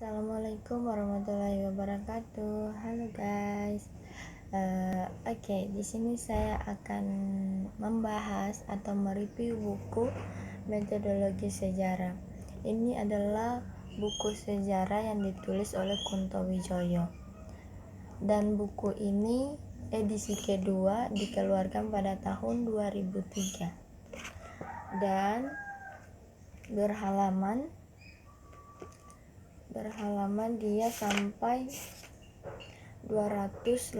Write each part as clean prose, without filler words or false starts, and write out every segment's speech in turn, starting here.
Assalamualaikum warahmatullahi wabarakatuh. Halo guys. Di sini saya akan membahas atau mereview buku metodologi sejarah. Ini adalah buku sejarah yang ditulis oleh Kunto Wijoyo. Dan buku ini edisi kedua dikeluarkan pada tahun 2003. Dan berhalaman dia sampai 287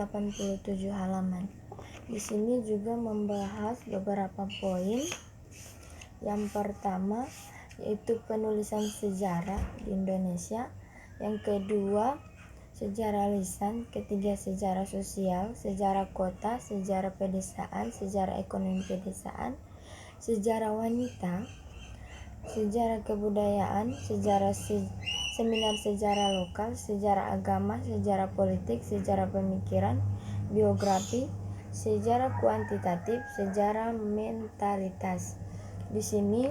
halaman. Di sini juga membahas beberapa poin. Yang pertama yaitu penulisan sejarah di Indonesia, yang kedua sejarah lisan, ketiga sejarah sosial, sejarah kota, sejarah pedesaan, sejarah ekonomi pedesaan, sejarah wanita, sejarah kebudayaan, seminar sejarah lokal, sejarah agama, sejarah politik, sejarah pemikiran, biografi, sejarah kuantitatif, sejarah mentalitas. Di sini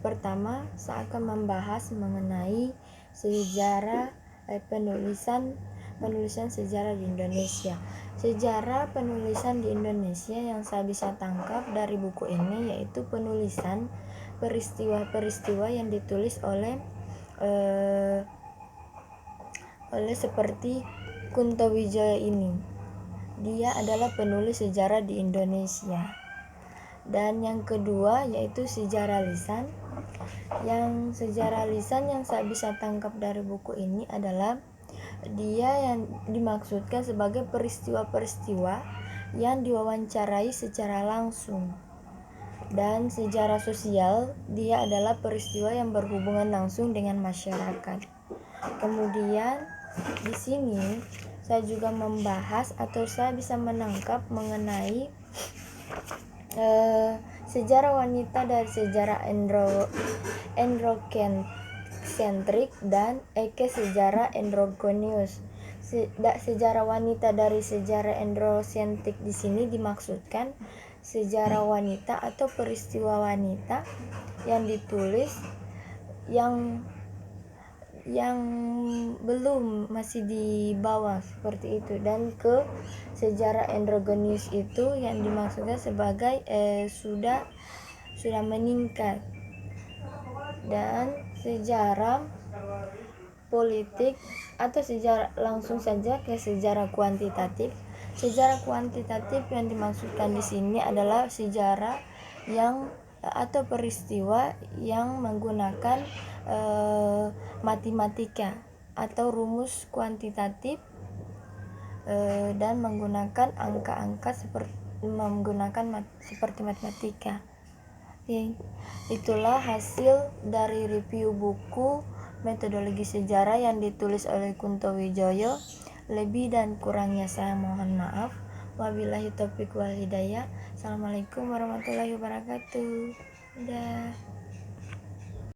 pertama saya akan membahas mengenai sejarah penulisan sejarah di Indonesia. Sejarah penulisan di Indonesia yang saya bisa tangkap dari buku ini yaitu penulisan peristiwa-peristiwa yang ditulis oleh seperti Kunto Wijoyo ini. Dia adalah penulis sejarah di Indonesia. Dan yang kedua yaitu sejarah lisan. Yang sejarah lisan yang saya bisa tangkap dari buku ini adalah dia yang dimaksudkan sebagai peristiwa-peristiwa yang diwawancarai secara langsung. Dan sejarah sosial dia adalah peristiwa yang berhubungan langsung dengan masyarakat. Kemudian di sini saya juga membahas atau saya bisa menangkap mengenai sejarah wanita dari sejarah androcentrik dan sejarah androgynous. Sejarah wanita dari sejarah androcentrik di sini dimaksudkan sejarah wanita atau peristiwa wanita yang ditulis yang belum masih di bawah seperti itu. Dan ke sejarah androgynous itu yang dimaksudkan sebagai sudah meningkat. Dan sejarah politik atau sejarah langsung saja ke sejarah kuantitatif. Sejarah kuantitatif yang dimaksudkan di sini adalah sejarah yang atau peristiwa yang menggunakan matematika atau rumus kuantitatif dan menggunakan angka-angka seperti matematika. Itulah hasil dari review buku metodologi sejarah yang ditulis oleh Kunto Wijoyo. Lebih dan kurangnya saya mohon maaf. Wabillahi taufiq wal hidayah. Assalamualaikum warahmatullahi wabarakatuh. Dadah.